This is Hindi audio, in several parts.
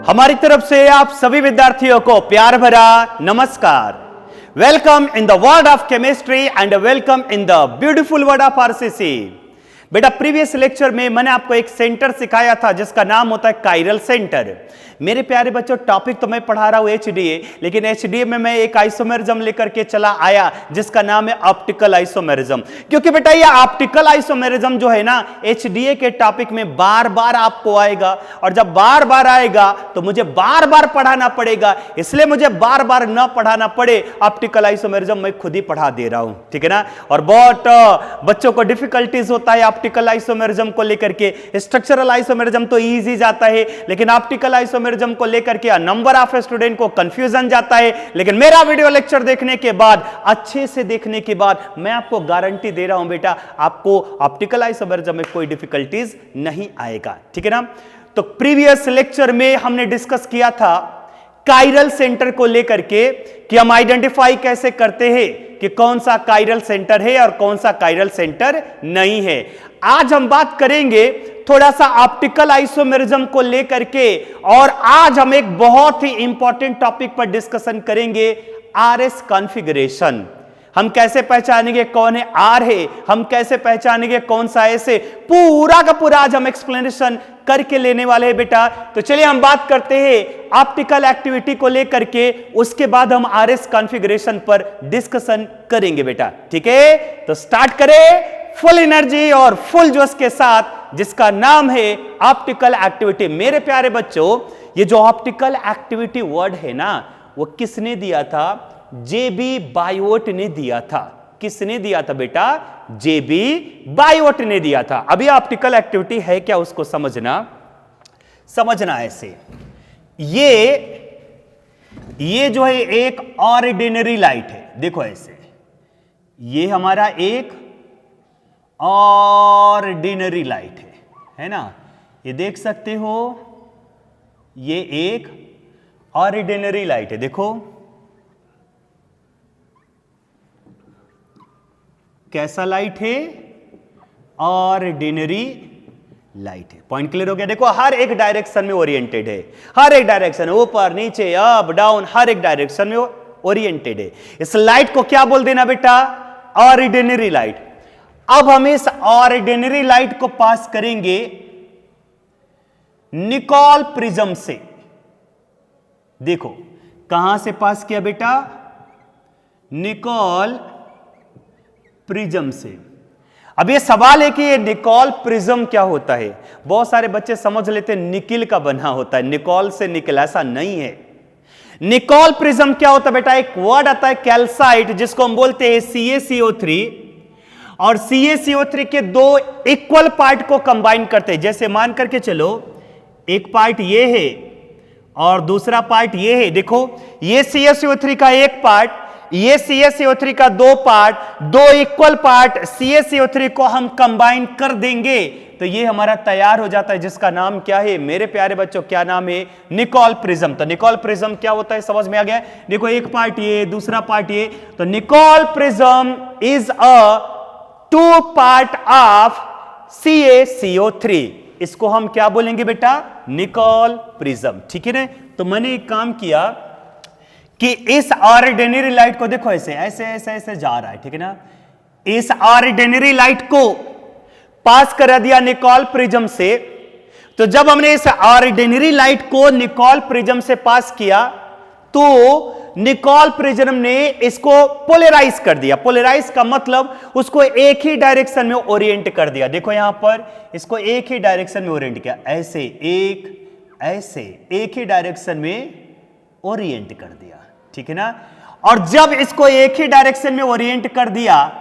हमारी तरफ से आप सभी विद्यार्थियों को प्यार भरा नमस्कार। Welcome in the world of chemistry and welcome in the beautiful world of RCC. बेटा प्रीवियस लेक्चर में मैंने आपको एक सेंटर सिखाया था जिसका नाम होता है कायरल सेंटर। मेरे प्यारे बच्चों टॉपिक तो मैं पढ़ा रहा हूं एचडीए, लेकिन एचडीए में मैं एक आइसोमेरिज्म लेकर के चला आया जिसका नाम है ऑप्टिकल आइसोमेरिज्म। क्योंकि बेटा ये ऑप्टिकल आइसोमेरिज्म जो है ना एचडीए के टॉपिक में बार बार आपको आएगा, और जब बार बार आएगा तो मुझे बार बार पढ़ाना पड़ेगा, इसलिए मुझे बार बार न पढ़ाना पड़े ऑप्टिकल आइसोमेरिज्म मैं खुद ही पढ़ा दे रहा हूं, ठीक है ना। और बहुत बच्चों को डिफिकल्टीज होता है ऑप्टिकल आइसोमेरिज्म को लेकर के। स्ट्रक्चरल आइसोमेरिज्म तो इजी जाता है, लेकिन ऑप्टिकल आइसोमेरिज्म को लेकर के नंबर ऑफ स्टूडेंट को कंफ्यूजन जाता है। लेकिन मेरा वीडियो लेक्चर देखने के बाद, अच्छे से देखने के बाद, मैं आपको गारंटी दे रहा हूं बेटा आपको ऑप्टिकल आइसोमेरिज्म में कोई डिफिकल्टीज नहीं आएगा, ठीक है ना। तो प्रीवियस लेक्चर में हमने डिस्कस किया था कायरल सेंटर को लेकर के कि हम आइडेंटिफाई कैसे करते हैं कि कौन सा कायरल सेंटर है और कौन सा कायरल सेंटर नहीं है। आज हम बात करेंगे थोड़ा सा ऑप्टिकल आइसोमेरिज्म को लेकर के, और आज हम एक बहुत ही इंपॉर्टेंट टॉपिक पर डिस्कशन करेंगे आरएस कॉन्फ़िगरेशन। हम कैसे पहचानेंगे कौन है आर है, हम कैसे पहचानेंगे कौन सा एस है, पूरा का पूरा आज हम एक्सप्लेनेशन करके लेने वाले हैं बेटा। तो चलिए हम बात करते हैं ऑप्टिकल एक्टिविटी को लेकर के, उसके बाद हम आरएस कॉन्फ़िगरेशन पर डिस्कशन करेंगे बेटा, ठीक है। तो स्टार्ट करें फुल एनर्जी और फुल जोश के साथ, जिसका नाम है ऑप्टिकल एक्टिविटी। मेरे प्यारे बच्चों ये जो ऑप्टिकल एक्टिविटी वर्ड है ना वो किसने दिया था? जेबी बायोट ने दिया था। किसने दिया था बेटा? जेबी बायोट ने दिया था। अभी ऑप्टिकल एक्टिविटी है क्या उसको समझना ऐसे, ये जो है एक ऑर्डिनरी लाइट है, देखो ऐसे, ये हमारा एक ऑर्डिनरी लाइट है ना, ये देख सकते हो, ये एक ऑर्डिनरी लाइट है। देखो कैसा लाइट है? ऑर्डिनरी लाइट है। पॉइंट क्लियर हो गया? देखो हर एक डायरेक्शन में ओरिएंटेड है, हर एक डायरेक्शन, ऊपर नीचे अप डाउन, हर एक डायरेक्शन में ओरिएंटेड है। इस लाइट को क्या बोल देना बेटा? Ordinary light. अब हम इस ऑर्डिनरी लाइट को पास करेंगे निकोल प्रिज्म से। देखो कहां से पास किया बेटा? निकोल प्रिज्म से। अब ये सवाल है कि ये निकोल प्रिज्म क्या होता है। बहुत सारे बच्चे समझ लेते हैं निकिल का बना होता है, निकोल से निकल, ऐसा नहीं है। निकोल प्रिज्म क्या होता है बेटा? एक वर्ड आता है कैल्साइट, जिसको हम बोलते हैं CaCO3, और CaCO3 के दो इक्वल पार्ट को कंबाइन करते हैं। जैसे मान करके चलो एक पार्ट ये है और दूसरा पार्ट ये है। देखो ये CaCO3 का एक पार्ट, ये CaCO3 का दो पार्ट, दो इक्वल पार्ट CaCO3 को हम कंबाइन कर देंगे तो ये हमारा तैयार हो जाता है, जिसका नाम क्या है मेरे प्यारे बच्चों? क्या नाम है? Nicol prism. तो निकोल प्रिज्म क्या होता है समझ में आ गया? देखो एक पार्ट ये, दूसरा पार्ट ये, तो Nicol prism is a two part of CaCO3। इसको हम क्या बोलेंगे बेटा? निकोल प्रिज्म, ठीक है ना। तो मैंने एक काम किया कि इस ऑर्डिनरी लाइट को देखो ऐसे ऐसे ऐसे ऐसे जा रहा है, ठीक है ना। इस ऑर्डिनरी लाइट को पास करा दिया निकोल प्रिज्म से। तो जब हमने इस ऑर्डिनरी लाइट को निकोल प्रिज्म से पास किया तो निकोल प्रिज्म ने इसको पोलराइज कर दिया। पोलराइज का मतलब उसको एक ही डायरेक्शन में ओरिएंट कर दिया। देखो यहां पर इसको एक ही डायरेक्शन में ओरिएंट किया, ऐसे ऐसे एक ही डायरेक्शन में ओरिएंट कर दिया, ठीक है ना। और जब इसको एक ही डायरेक्शन में ओरिएंट कर दिया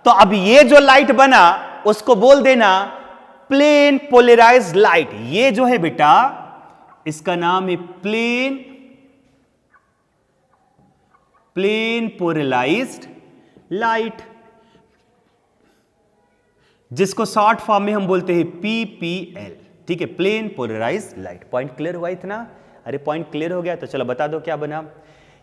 तो अब ये जो लाइट बना उसको बोल देना प्लेन पोलराइज्ड लाइट। ये जो है बेटा इसका नाम है प्लेन पोलराइज्ड लाइट, जिसको शॉर्ट फॉर्म में हम बोलते हैं PPL, ठीक है, plane polarised light. Point clear हुआ इतना? अरे पॉइंट क्लियर हो गया तो चलो बता दो क्या बना।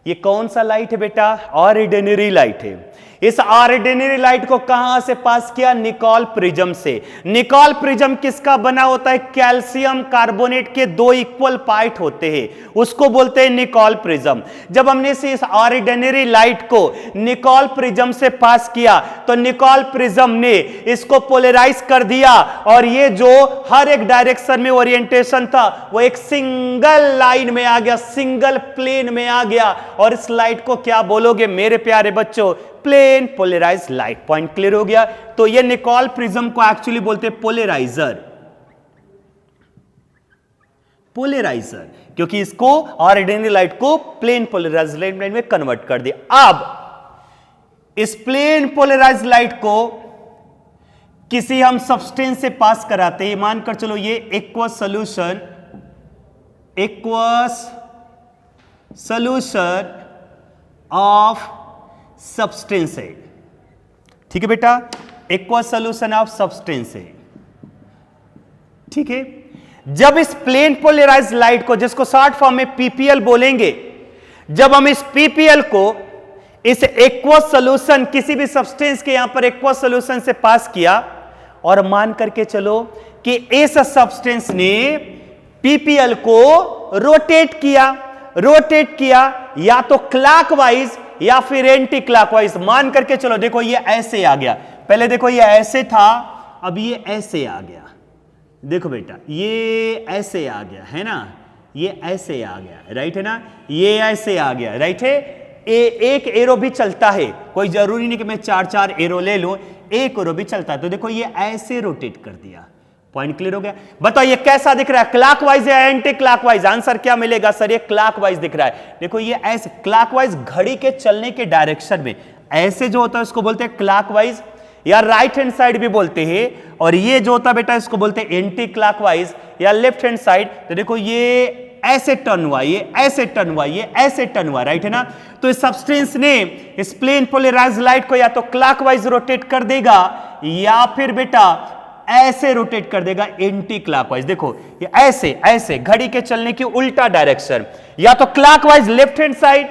ये कौन सा लाइट है बेटा? ऑर्डिनरी लाइट है। इस ऑर्डिनरी लाइट को कहां से पास किया? निकोल प्रिज्म से। निकोल प्रिज्म किसका बना होता है? कैल्शियम कार्बोनेट के दो इक्वल पार्ट होते हैं, उसको बोलते हैं निकोल प्रिज्म। जब हमने इस ऑर्डिनरी लाइट को निकोल प्रिज्म से पास किया तो निकोल प्रिज्म ने इसको पोलराइज कर दिया और ये जो हर एक डायरेक्शन में ओरिएंटेशन था वो एक सिंगल लाइन में आ गया, सिंगल प्लेन में आ गया। और इस लाइट को क्या बोलोगे मेरे प्यारे बच्चों? Plane polarised light. Point clear हो गया? तो ये निकोल प्रिज्म को एक्चुअली बोलते हैं पोलराइजर, पोलराइजर, क्योंकि इसको ऑर्डिनरी लाइट को प्लेन पोलराइज्ड लाइट में कन्वर्ट कर दिया। अब इस प्लेन पोलराइज्ड लाइट को किसी हम सब्सटेंस से पास कराते हैं, मानकर चलो ये aqueous solution, aqueous solution of substance है, ठीक है बेटा, एक्वस सॉल्यूशन ऑफ सब्सटेंस है, ठीक है। जब इस प्लेन पोलराइज्ड लाइट को, जिसको शॉर्ट फॉर्म में पीपीएल बोलेंगे, जब हम इस पीपीएल को इस एक्वस सॉल्यूशन, किसी भी सब्सटेंस के यहां पर एक्वस सॉल्यूशन से पास किया और मान करके चलो कि इस सब्सटेंस ने पीपीएल को रोटेट किया या तो क्लॉकवाइज या फिर एंटी क्लॉकवाइज। मान करके चलो, देखो ये ऐसे आ गया, पहले देखो ये ऐसे था, अब ये ऐसे आ गया, देखो बेटा ये ऐसे आ गया है ना, ये ऐसे आ गया, राइट है ना, ये ऐसे आ गया, राइट है। एक एरो भी चलता है, कोई जरूरी नहीं कि मैं चार चार एरो ले लूं, एक एरो भी चलता है। तो देखो ये ऐसे रोटेट कर दिया। पॉइंट क्लियर हो गया? बताओ ये कैसा दिख रहा है, क्लॉकवाइज या एंटी क्लॉकवाइज? आंसर क्या मिलेगा सर? ये क्लॉकवाइज दिख रहा है। देखो ये ऐसे क्लॉकवाइज, घड़ी के चलने के डायरेक्शन में ऐसे जो होता है उसको बोलते हैं क्लॉकवाइज, या राइट हैंड साइड भी बोलते हैं। और ये जो होता है बेटा इसको बोलते हैं एंटी क्लॉकवाइज या लेफ्ट हैंड साइड। तो देखो ये ऐसे टर्न हुआ, ये ऐसे टर्न हुआ, ये ऐसे टर्न हुआ, राइट है ना। तो इस सब्सटेंस ने इस प्लेन पोलराइज्ड लाइट को या तो क्लॉकवाइज रोटेट कर देगा या फिर बेटा ऐसे रोटेट कर देगा एंटी क्लॉकवाइज। देखो ये ऐसे ऐसे घड़ी के चलने की उल्टा डायरेक्शन, या तो clockwise left hand side,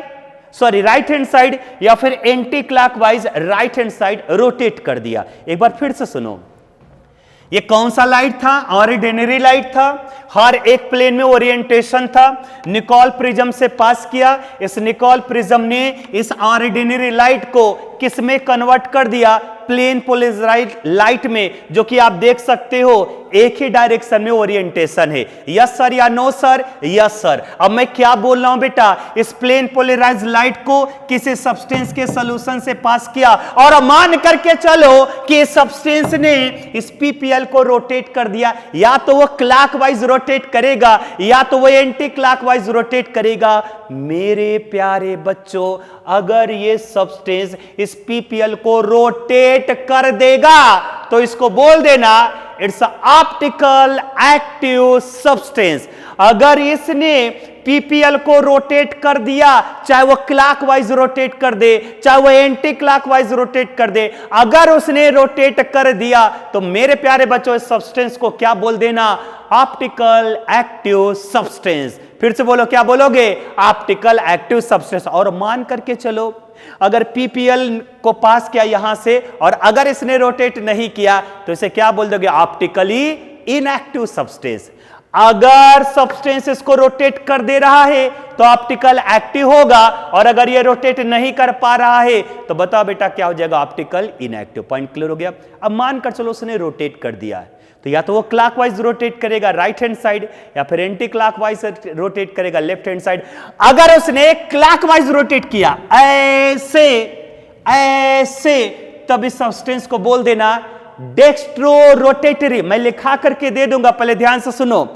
sorry right hand side, या फिर anti clockwise right hand side rotate कर दिया। एक बार फिर से सुनो, ये कौन सा लाइट था? ऑर्डिनरी लाइट था, हर एक प्लेन में ओरिएंटेशन था, निकोल प्रिज्म से पास किया। इस निकोल प्रिज्म ने इस ऑर्डिनरी लाइट को किस में कन्वर्ट कर दिया? प्लेन पोलराइज्ड लाइट में, जो कि आप देख सकते हो एक ही डायरेक्शन में ओरिएंटेशन है। यस सर या नो सर? Yes sir. अब मैं क्या बोल रहा हूं बेटा, इस प्लेन पोलराइज्ड लाइट को किसी सब्सटेंस के सॉल्यूशन से पास किया और मान करके चलो कि इस सब्सटेंस ने इस पीपीएल को रोटेट कर दिया, या तो वो क्लॉकवाइज रोटेट करेगा या तो वो एंटी क्लॉकवाइज रोटेट करेगा। मेरे प्यारे बच्चों, अगर ये सब्सटेंस इस पीपीएल को रोटेट कर देगा तो इसको बोल देना इट्स ऑप्टिकल एक्टिव सब्सटेंस। अगर इसने पीपीएल को रोटेट कर दिया, चाहे वो क्लॉकवाइज रोटेट कर दे चाहे वो एंटी क्लॉकवाइज रोटेट कर दे, अगर उसने रोटेट कर दिया तो मेरे प्यारे बच्चों इस सब्सटेंस को क्या बोल देना? Optical active substance. फिर से बोलो, क्या बोलोगे? Optical active substance. और मान करके चलो अगर पीपीएल को पास किया यहां से और अगर इसने रोटेट नहीं किया तो इसे क्या बोल दोगे? Optically inactive substance. अगर सब्सटेंस इसको रोटेट कर दे रहा है तो ऑप्टिकल एक्टिव होगा, और अगर ये रोटेट नहीं कर पा रहा है तो बताओ बेटा क्या हो जाएगा? Optical inactive. पॉइंट क्लियर हो गया? अब मानकर चलो उसने रोटेट कर दिया है तो या तो वो क्लॉकवाइज रोटेट करेगा राइट हैंड साइड या फिर एंटी क्लॉकवाइज रोटेट करेगा लेफ्ट हैंड साइड। अगर उसने क्लॉकवाइज रोटेट किया ऐसे ऐसे, तब इस सब्सटेंस को बोल देना डेक्स्ट्रो रोटेटरी। मैं लिखा करके दे दूंगा, पहले ध्यान से सुनो।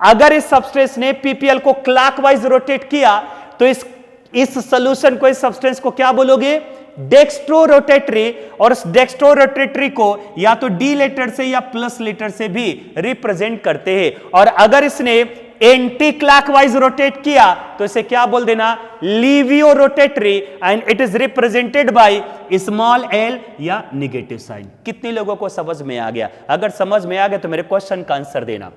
अगर इस सब्सटेंस ने पीपीएल को क्लॉकवाइज रोटेट किया तो इस सॉल्यूशन को, इस सब्सटेंस को क्या बोलोगे? Dextrorotatory. और इस डेक्स्ट्रो रोटेटरी को या तो डी लेटर से या प्लस लेटर से भी रिप्रेजेंट करते हैं। और अगर इसने एंटी क्लॉकवाइज रोटेट किया तो इसे क्या बोल देना? Levo rotatory, and it is represented by small L या नेगेटिव साइन। कितने लोगों को समझ में आ गया? अगर समझ में आ गया तो मेरे क्वेश्चन का आंसर देना।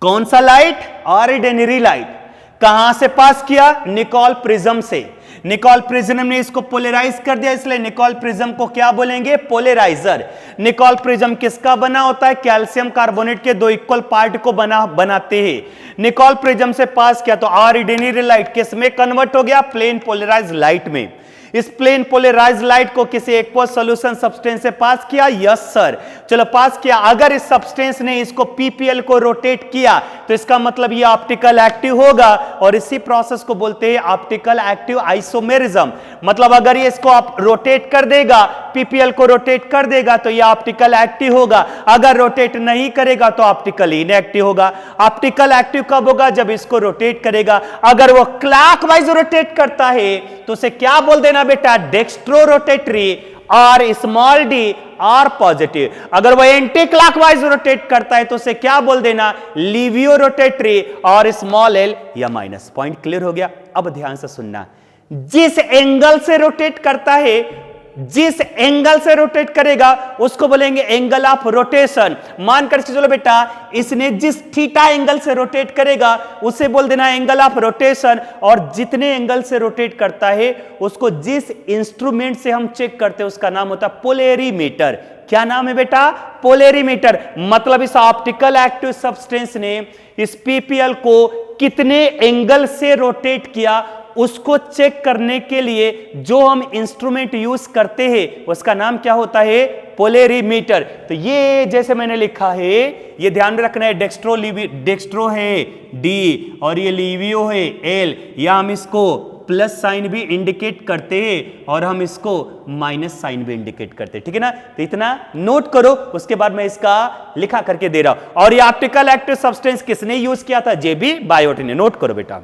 कौन सा लाइट? Ordinary light. कहां से पास किया? निकोल प्रिज्म से। निकोल प्रिज्म ने इसको पोलराइज कर दिया, इसलिए निकोल प्रिज्म को क्या बोलेंगे? पोलराइजर। निकोल प्रिज्म किसका बना होता है? कैल्शियम कार्बोनेट के दो इक्वल पार्ट को बनाते हैं। निकोल प्रिज्म से पास किया तो ऑर्डिनरी लाइट किस में कन्वर्ट हो गया? प्लेन पोलराइज लाइट में। इस प्लेन पोलराइज लाइट को किसी एक्वस सॉल्यूशन सब्सटेंस से पास किया? यस सर, चलो पास किया। अगर इस सब्सटेंस ने इसको पीपीएल को रोटेट किया तो इसका मतलब ये ऑप्टिकल एक्टिव होगा, और इसी प्रोसेस को बोलते हैं ऑप्टिकल एक्टिव आइसोमेरिज्म। मतलब अगर ये इसको आप रोटेट कर देगा, पीपीएल को रोटेट कर देगा तो ये ऑप्टिकल एक्टिव होगा, अगर रोटेट नहीं करेगा तो ऑप्टिकल इनएक्टिव होगा। ऑप्टिकल एक्टिव कब होगा? जब इसको रोटेट करेगा। अगर वो क्लॉकवाइज रोटेट करता है तो उसे क्या बोल देना बेटा? डेक्स्ट्रो रोटेटरी और स्मॉल डी आर पॉजिटिव। अगर वो एंटी क्लॉकवाइज रोटेट करता है तो उसे क्या बोल देना? लीवियो रोटेटरी और स्मॉल एल या माइनस। पॉइंट क्लियर हो गया? अब ध्यान से सुनना, जिस एंगल से रोटेट करता है, जिस एंगल से रोटेट करेगा उसको बोलेंगे एंगल ऑफ रोटेशन। मानकर चलो बेटा, इसने जिस थीटा एंगल से रोटेट करेगा उसे बोल देना एंगल ऑफ रोटेशन, और जितने एंगल से रोटेट करता है उसको जिस इंस्ट्रूमेंट से हम चेक करते हैं उसका नाम होता है पोलेरीमीटर। क्या नाम है बेटा? पोलेरीमीटर। मतलब इस ऑप्टिकल एक्टिव सब्सटेंस ने इस पीपीएल को कितने एंगल से रोटेट किया उसको चेक करने के लिए जो हम इंस्ट्रूमेंट यूज करते हैं उसका नाम क्या होता है? पोलेरीमीटर। तो ये जैसे मैंने लिखा है, ये ध्यान में रखना है, डेक्स्ट्रो है डी और ये लीवियो है एल, या हम इसको प्लस साइन भी इंडिकेट करते हैं और हम इसको माइनस साइन भी इंडिकेट करते हैं, ठीक है ना? तो इतना नोट करो, उसके बाद मैं इसका लिखा करके दे रहा हूं। और ये ऑप्टिकल एक्टिव सब्सटेंस किसने यूज किया था? जेबी बायोट ने। नोट करो बेटा।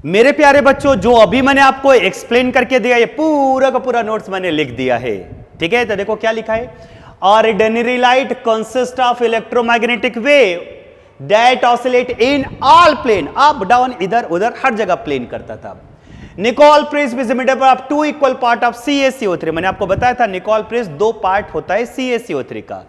मेरे प्यारे बच्चों, जो अभी मैंने आपको एक्सप्लेन करके दिया, ये पूरा का पूरा नोट्स मैंने लिख दिया है, ठीक है? तो देखो क्या लिखा है, ordinary light consist of electromagnetic wave that oscillate in all plane, up down, इधर उधर हर जगह प्लेन करता था। Nicol prism is made up of two equal part of CaCO3। मैंने आपको बताया था निकोल प्रिज्म दो पार्ट होता है CaCO3 का।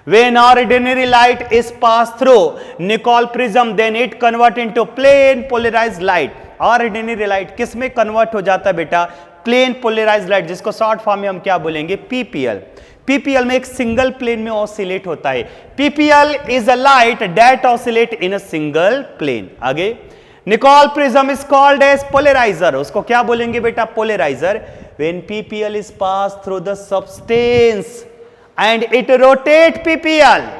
When ordinary light is passed through Nicol prism, then it convert into plane polarized light। Ordinary light किस में कन्वर्ट हो जाता है बेटा? प्लेन पोलराइज्ड लाइट, जिसको शॉर्ट फॉर्म में हम क्या बोलेंगे? पीपीएल। पीपीएल में एक सिंगल प्लेन में ऑसिलेट होता है। PPL is a light that oscillate in a single plane. आगे, Nicol prism is called as polariser. उसको क्या बोलेंगे बेटा? Polariser. When PPL is pass through the substance and it rotate PPL.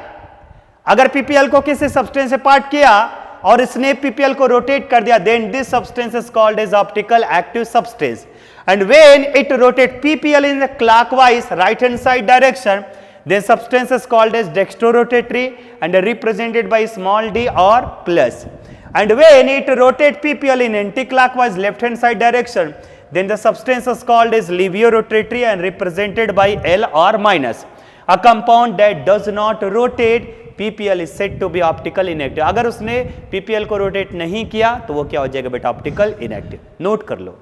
अगर पीपीएल को किसी सब्सटेंस से पार्ट किया और इसने पीपीएल को रोटेट कर दिया, then this substance is called as optical active substance. And when it rotate P P L in the clockwise right hand side direction, then substance is called as dextrorotatory and represented by small d or plus. And when it rotate PPL in anti-clockwise left hand side direction, then the substance is called as leviorotatory and represented by L or minus. A compound that does not rotate PPL is said to be optical inactive. अगर उसने PPL को रोटेट नहीं किया तो वो क्या हो जाएगा बेटा? Optical inactive. नोट कर लो।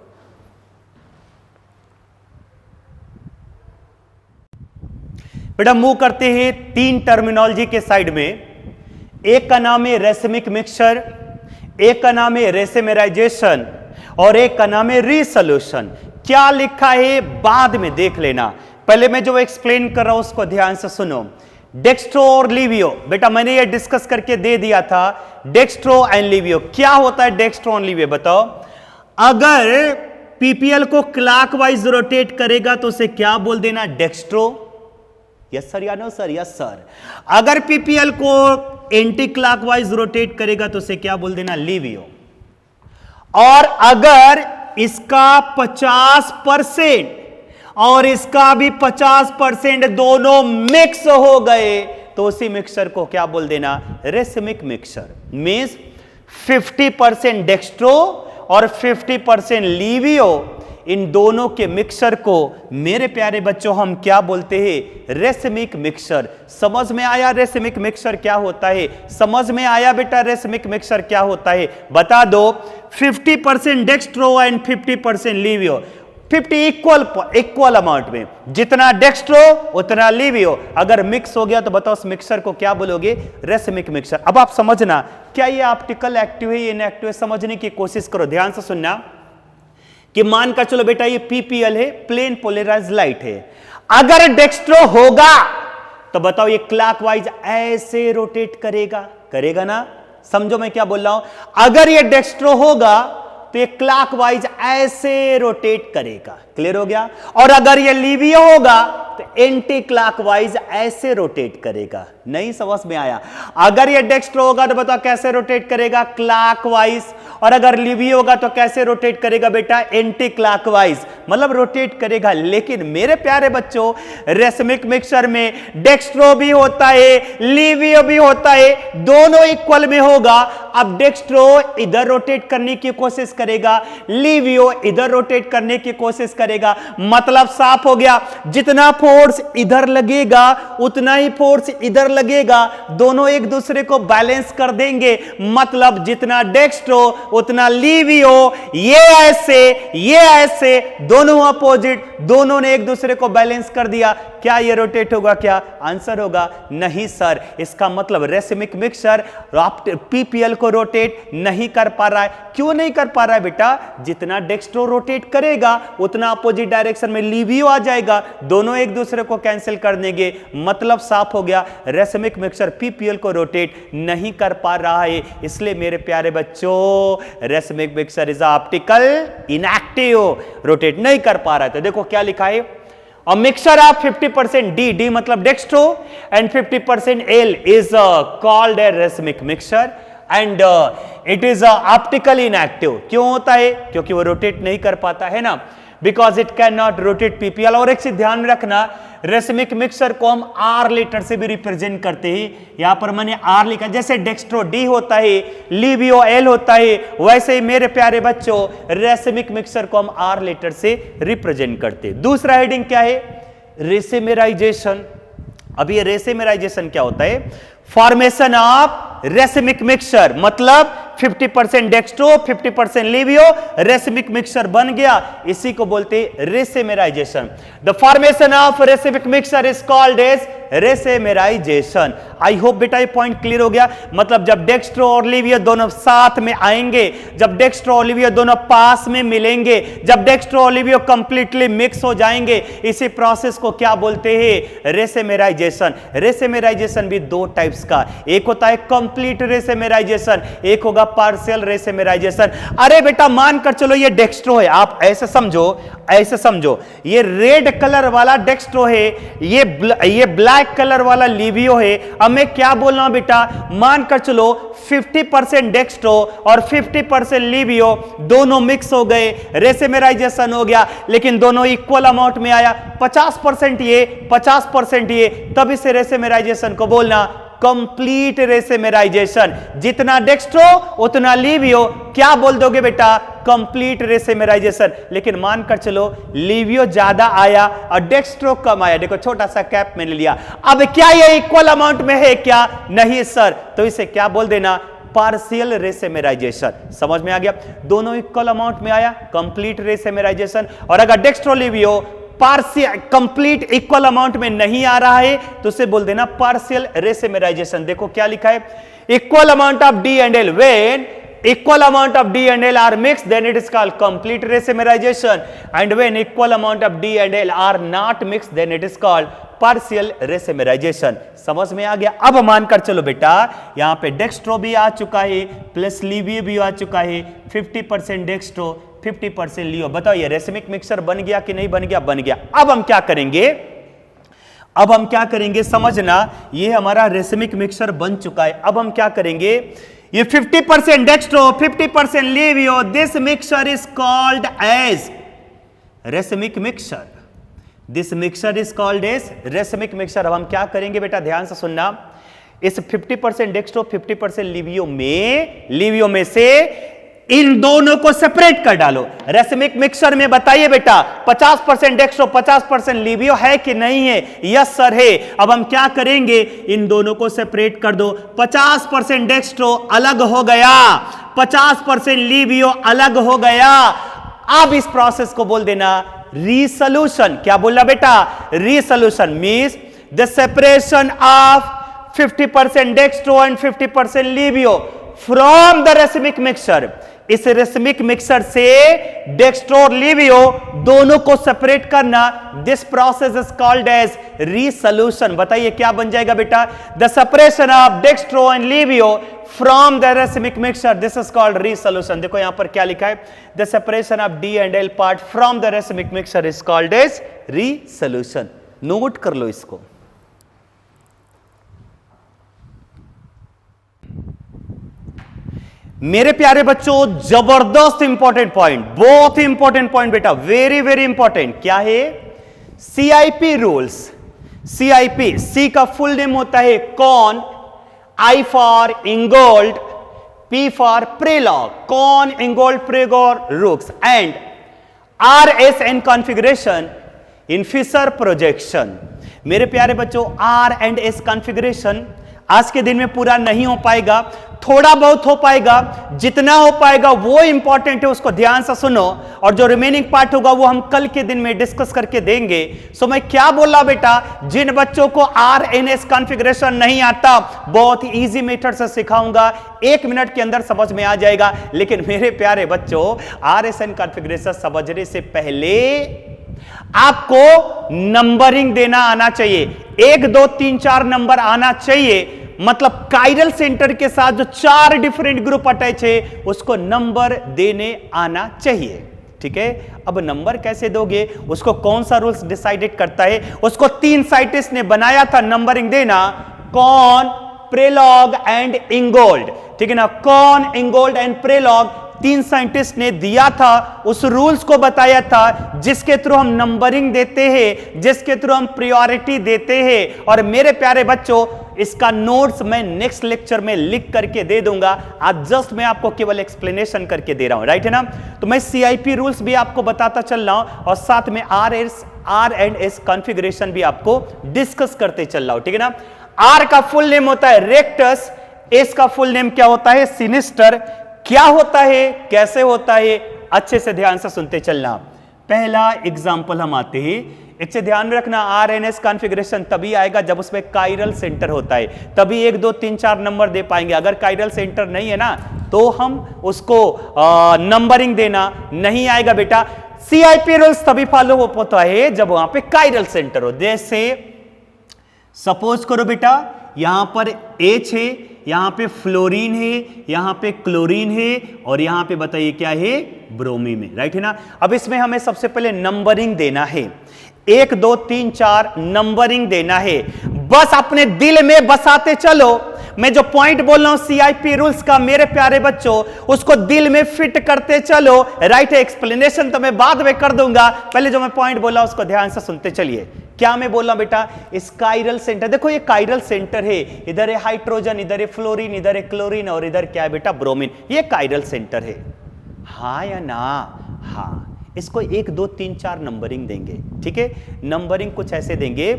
बेटा मूव करते हैं तीन टर्मिनोलॉजी के साइड में। एक का नाम है रेसिमिक मिक्सचर, एक का नाम है रेसिमेराइजेशन और एक का नाम है रीसोल्यूशन। क्या लिखा है बाद में देख लेना, पहले मैं जो एक्सप्लेन कर रहा हूं उसको ध्यान से सुनो। डेक्स्ट्रो और लीवियो, बेटा मैंने ये डिस्कस करके दे दिया था। डेक्स्ट्रो एंड लीवियो, क्या होता है डेक्स्ट्रो एंड लीवियो बताओ? अगर पीपीएल को क्लॉकवाइज रोटेट करेगा तो उसे क्या बोल देना? डेक्स्ट्रो। यस सर या नो सर? Yes sir. अगर पीपीएल को एंटी क्लॉकवाइज रोटेट करेगा तो उसे क्या बोल देना? लीवियो। और अगर इसका 50% और इसका भी 50% दोनों मिक्स हो गए तो उसी मिक्सचर को क्या बोल देना? Racemic mixture. मींस 50% डेक्स्ट्रो और 50% लीवियो, इन दोनों के मिक्सचर को मेरे प्यारे बच्चों हम क्या बोलते हैं? Racemic mixture. समझ में आया रेसिमिक मिक्सचर क्या होता है? समझ में आया बेटा रेसिमिक मिक्सचर क्या होता है? बता दो। 50% डेक्स्ट्रो एंड 50% लीवियो। 50 इक्वल अमाउंट में, जितना डेक्स्ट्रो उतना लीवियो। अगर मिक्स हो गया तो बताओ उस मिक्सर को क्या बोलोगे? Racemic mixer. अब आप समझना, क्या ये ऑप्टिकल एक्टिव है, इनएक्टिव है, समझने की कोशिश करो, ध्यान से सुनना। कि मान कर चलो बेटा ये पीपीएल है, प्लेन पोलराइज लाइट है, अगर डेक्स्ट्रो होगा तो बताओ ये क्लॉकवाइज ऐसे रोटेट करेगा ना? समझो मैं क्या बोल रहा हूं। अगर ये डेक्स्ट्रो होगा तो ये क्लॉकवाइज ऐसे रोटेट करेगा, क्लियर हो गया? और अगर ये लीवियो होगा तो एंटी क्लॉकवाइज ऐसे रोटेट करेगा। नहीं समझ में आया? अगर ये डेक्स्ट्रो होगा तो बताओ कैसे रोटेट करेगा? क्लॉकवाइज। और अगर लीवियो होगा तो कैसे रोटेट करेगा बेटा? एंटी क्लॉकवाइज, मतलब रोटेट करेगा। लेकिन मेरे प्यारे बच्चों, रेसिमिक मिक्सचर में डेक्स्ट्रो भी होता है, लीवियो भी होता है, दोनों इक्वल में होगा। अब डेक्स्ट्रो इधर रोटेट करने की कोशिश करेगा, लीवियो इधर रोटेट करने की कोशिश करेगा। मतलब साफ हो गया, जितना फोर्स इधर लगेगा उतना ही फोर्स इधर लगेगा, दोनों एक दूसरे को बैलेंस कर देंगे। मतलब जितना डेक्स्ट्रो उतना लीवियो, ये ऐसे दोनों अपोजिट, दोनों ने एक दूसरे को बैलेंस कर दिया। क्या ये रोटेट होगा? क्या आंसर होगा? नहीं सर। इसका मतलब रेसिमिक मिक्सचर पीपीएल को रोटेट नहीं कर पा रहा है। क्यों नहीं कर पा रहा है बेटा? जितना डेक्स्ट्रो रोटेट करेगा उतना अपोजिट डायरेक्शन में लीवियो आ जाएगा, दोनों एक दूसरे को कैंसिल कर देंगे। मतलब साफ हो गया, रेसिमिक मिक्सचर पीपीएल को रोटेट नहीं कर पा रहा है। इसलिए मेरे प्यारे बच्चों, racemic mixture is optical inactive, rotate नहीं कर पा रहा है। तो देखो क्या लिखा है, a mixture of 50% D मतलब dextro and 50% L is called a racemic mixture and it is optically inactive। क्यों होता है? क्योंकि वो रोटेट नहीं कर पाता है ना, because it can not rotate PPL. और एक चीज ध्यान में रखना, रेसिमिक मिक्सचर को हम आर लेटर से भी रिप्रेजेंट करते हैं। यहां पर मैंने आर लिखा, जैसे डेक्स्ट्रो डी होता है, लीवियो एल होता है, वैसे ही मेरे प्यारे बच्चों रेसिमिक मिक्सचर को हम आर लेटर से रिप्रेजेंट करते हैं। दूसरा हेडिंग क्या है? रेसिमेराइजेशन। अब ये रेसिमेराइजेशन क्या होता है? फॉर्मेशन ऑफ रेसिमिक मिक्सचर, मतलब 50% डेक्स्ट्रो 50% लीवियो, रेसिमिक मिक्सचर बन गया, इसी को बोलते हैं racemerisation. The formation of racemic mixture is called as racemerisation. I hope बेटा ये पॉइंट क्लियर हो गया। मतलब जब डेक्स्ट्रो और लीवियो दोनों साथ में आएंगे, जब डेक्स्ट्रो और लीवियो दोनों पास में मिलेंगे, जब डेक्स्ट्रो और लीवियो कंप्लीटली मिक्स हो जाएंगे, इसी प्रोसेस को क्या बोलते हैं? रेसिमेराइजेशन। रेसिमेराइजेशन भी दो टाइप्स का, एक होता है कंप्लीट रेसिमेराइजेशन, एक होगा पार्शियल रेसिमेराइजेशन। अरे बेटा मान कर चलो ये डेक्स्ट्रो है, आप ऐसे समझो, ये रेड कलर वाला डेक्स्ट्रो है, ये ब्लैक कलर वाला लीवियो है। अब मैं क्या बोल रहा हूं बेटा, मान कर चलो 50% डेक्स्ट्रो और 50% लीवियो दोनों मिक्स हो गए, रेसिमेराइजेशन हो गया, लेकिन दोनों इक्वल अमाउंट में आया, 50% ये 50% ये, तब इसे रेसिमेराइजेशन को बोलना कंप्लीट रेसिमेराइजेशन। जितना डेक्स्ट्रो उतना लीवियो, क्या बोल दोगे बेटा? कंप्लीट रेसिमेराइजेशन। लेकिन मान कर चलो लीवियो ज्यादा आया और डेक्स्ट्रो कम आया, देखो छोटा सा कैप मैंने लिया। अब क्या ये इक्वल अमाउंट में है? क्या नहीं सर, तो इसे क्या बोल देना? पार्शियल रेसिमेराइजेशन। समझ में आ गया? दोनों इक्वल अमाउंट में आया, कंप्लीट रेसिमेराइजेशन। और अगर dextro laevo partial complete equal amount में नहीं आ रहा है तो उसे बोल देना पार्शियल रेसिमेराइजेशन। देखो क्या लिखा है, equal amount of D and L, when equal amount of D and L are mixed then it is called complete resimerization, and when equal amount of D and L are not mixed then it is called partial resimerization। समझ में आ गया? अब मान कर चलो बेटा यहां पे डेक्स्ट्रो भी आ चुका है प्लस लीवियो भी आ चुका है, 50% डेक्स्ट्रो 50% लीवियो। बताओ ये रेसिमिक मिक्सचर बन गया कि नहीं बन गया? बन गया। अब हम क्या करेंगे समझना, ये हमारा रेसिमिक मिक्सचर बन चुका है। अब हम क्या करेंगे, ये 50% dextro 50% laevo, this mixture is called as racemic mixture. This mixture is called as racemic mixture. अब हम क्या करेंगे बेटा, ध्यान से सुनना, इस 50% डेक्स्ट्रो 50% लीवियो में से इन दोनों को सेपरेट कर डालो। रेसिमिक मिक्सचर में बताइए बेटा 50% डेक्स्ट्रो 50% लीवियो है कि नहीं है? यस सर है। अब हम क्या करेंगे, इन दोनों को सेपरेट कर दो, 50% डेक्स्ट्रो अलग हो गया, 50% लीवियो अलग हो गया। अब इस प्रोसेस को बोल देना resolution. क्या बोला बेटा? Resolution means the separation of 50% dextro and 50% livio from the racemic mixture. इस रेसमिक मिक्सर से डेक्स्ट्रो और लिवियो दोनों को सेपरेट करना, this process is called as resolution. बताइए क्या बन जाएगा बेटा? The separation of dextro and laevo from the racemic mixture, this is called resolution. देखो यहां पर क्या लिखा है? The separation of D and L part from the racemic mixture is called as resolution. Note कर लो इसको. मेरे प्यारे बच्चों, जबरदस्त इंपॉर्टेंट पॉइंट, बहुत ही इंपॉर्टेंट पॉइंट बेटा, वेरी वेरी इंपॉर्टेंट. क्या है? CIP rules. सीआईपी, सी का फुल नेम होता है Cahn, I for Ingold, P for Prelog, Cahn Ingold Prelog rules, and R S N configuration in Fischer projection. मेरे प्यारे बच्चों, आर एंड एस कॉन्फ़िगरेशन आज के दिन में पूरा नहीं हो पाएगा, थोड़ा बहुत हो पाएगा. जितना हो पाएगा वो इंपॉर्टेंट है, उसको ध्यान से सुनो, और जो रिमेनिंग पार्ट होगा वो हम कल के दिन में डिस्कस करके देंगे. सो मैं क्या बोला बेटा? जिन बच्चों को आरएनएस कॉन्फ़िगरेशन नहीं आता, बहुत ही इजी मेथड से सिखाऊंगा, 1 मिनट के अंदर समझ में आ जाएगा. लेकिन मेरे प्यारे बच्चों, आरएसएन कॉन्फ़िगरेशन समझने से पहले आपको नंबरिंग देना आना चाहिए. 1 2 3 4 नंबर आना चाहिए. मतलब काइरल सेंटर के साथ जो 4 डिफरेंट ग्रुप अटैच है उसको नंबर देने आना चाहिए. ठीक है? अब नंबर कैसे दोगे, उसको कौन सा रूल्स डिसाइडेड करता है? उसको 3 साइंटिस्ट ने बनाया था नंबरिंग देना, कॉन, प्रेलॉग एंड इंगोल्ड. ठीक है ना? कॉन, इंगोल्ड एंड प्रेलॉग 3 साइंटिस्ट ने दिया था, उस रूल्स को बताया था जिसके थ्रू हम नंबरिंग देते हैं, जिसके थ्रू हम प्रायोरिटी देते हैं. और मेरे प्यारे बच्चों, इसका नोट्स मैं नेक्स्ट लेक्चर में लिख करके दे दूंगा. आज जस्ट मैं आपको केवल एक्सप्लेनेशन करके दे रहा हूं. राइट है ना? तो मैं सीआईपी रूल्स भी आपको बताता चल रहा हूं और साथ में आर एंड एस कॉन्फ़िगरेशन भी आपको डिस्कस करते चल रहा हूं. ठीक है ना? आर का फुल नेम होता है रेक्टस, एस का फुल नेम क्या होता है? सिनिस्टर. क्या होता है, कैसे होता है, अच्छे से ध्यान से सुनते चलना. पहला एग्जाम्पल हम आते हैं. इससे ध्यान रखना, आरएनएस कॉन्फ़िगरेशन तभी आएगा जब उसमें काइरल सेंटर होता है, तभी 1 2 3 4 नंबर दे पाएंगे. अगर काइरल सेंटर नहीं है ना, तो हम उसको नंबरिंग देना नहीं आएगा बेटा. सीआईपी रूल्स तभी फॉलो होता है जब वहां पे काइरल सेंटर हो. जैसे सपोज करो बेटा, यहां पर H है, यहां पे फ्लोरीन है, यहां पे क्लोरीन है, और यहां पे बताइए क्या है? ब्रोमीन है. राइट है ना? अब इसमें हमें सबसे पहले नंबरिंग देना है. 1 2 3 4 नंबरिंग देना है. बस अपने दिल में बसाते चलो. मैं जो पॉइंट बोल रहा हूं सीआईपी रूल्स का, मेरे प्यारे बच्चों, उसको दिल में फिट करते चलो. राइट है? एक्सप्लेनेशन तो मैं बाद में कर दूंगा, पहले जो मैं पॉइंट बोला उसको ध्यान से सुनते चलिए. क्या मैं बोल रहा बेटा? इस काइरल सेंटर, देखो ये काइरल सेंटर है, इधर है हाइड्रोजन, इधर है फ्लोरीन, इधर है क्लोरीन, और इधर क्या है बेटा? ब्रोमीन. ये काइरल सेंटर है. हाँ या ना? हाँ. इसको 1 2 3 4 नंबरिंग देंगे. ठीक है? नंबरिंग कुछ ऐसे देंगे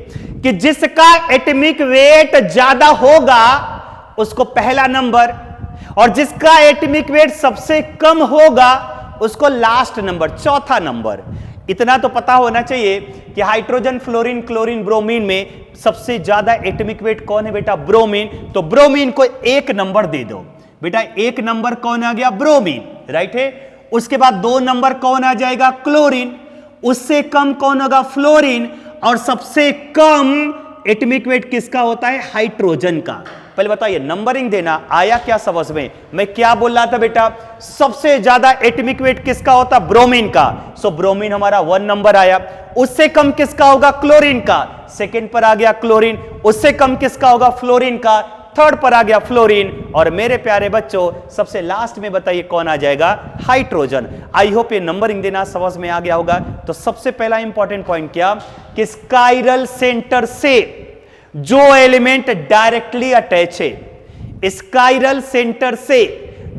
कि जिसका एटॉमिक वेट ज्यादा होगा उसको पहला नंबर, और जिसका एटॉमिक वेट सबसे कम होगा उसको लास्ट नंबर, चौथा नंबर. इतना तो पता होना चाहिए कि हाइड्रोजन, फ्लोरीन, क्लोरीन, ब्रोमीन में सबसे ज्यादा एटॉमिक वेट कौन है बेटा? ब्रोमीन. तो ब्रोमीन को 1 नंबर दे दो बेटा. 1 नंबर कौन आ गया? ब्रोमीन. राइट है? उसके बाद 2 नंबर कौन आ जाएगा? क्लोरीन. उससे कम कौन होगा? फ्लोरीन. और सबसे कम एटॉमिक वेट किसका होता है? हाइड्रोजन का. पहले बताइए, नंबरिंग देना आया क्या समझ में? मैं क्या बोल रहा था बेटा? सबसे ज्यादा एटॉमिक वेट किसका होता? ब्रोमीन का. सो ब्रोमीन हमारा 1 नंबर आया. उससे कम किसका होगा? क्लोरीन का. सेकंड पर आ गया क्लोरीन. उससे कम किसका होगा? फ्लोरीन का. थर्ड पर आ गया फ्लोरीन. और मेरे प्यारे बच्चों, सबसे लास्ट में बताइए कौन आ जाएगा? हाइड्रोजन. आई होप ये नंबरिंग देना समझ में आ गया होगा. तो सबसे पहला इंपॉर्टेंट पॉइंट क्या? कि स्काइरल सेंटर से जो एलिमेंट डायरेक्टली अटैच है, स्काइरल सेंटर से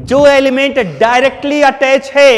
जो एलिमेंट डायरेक्टली अटैच है,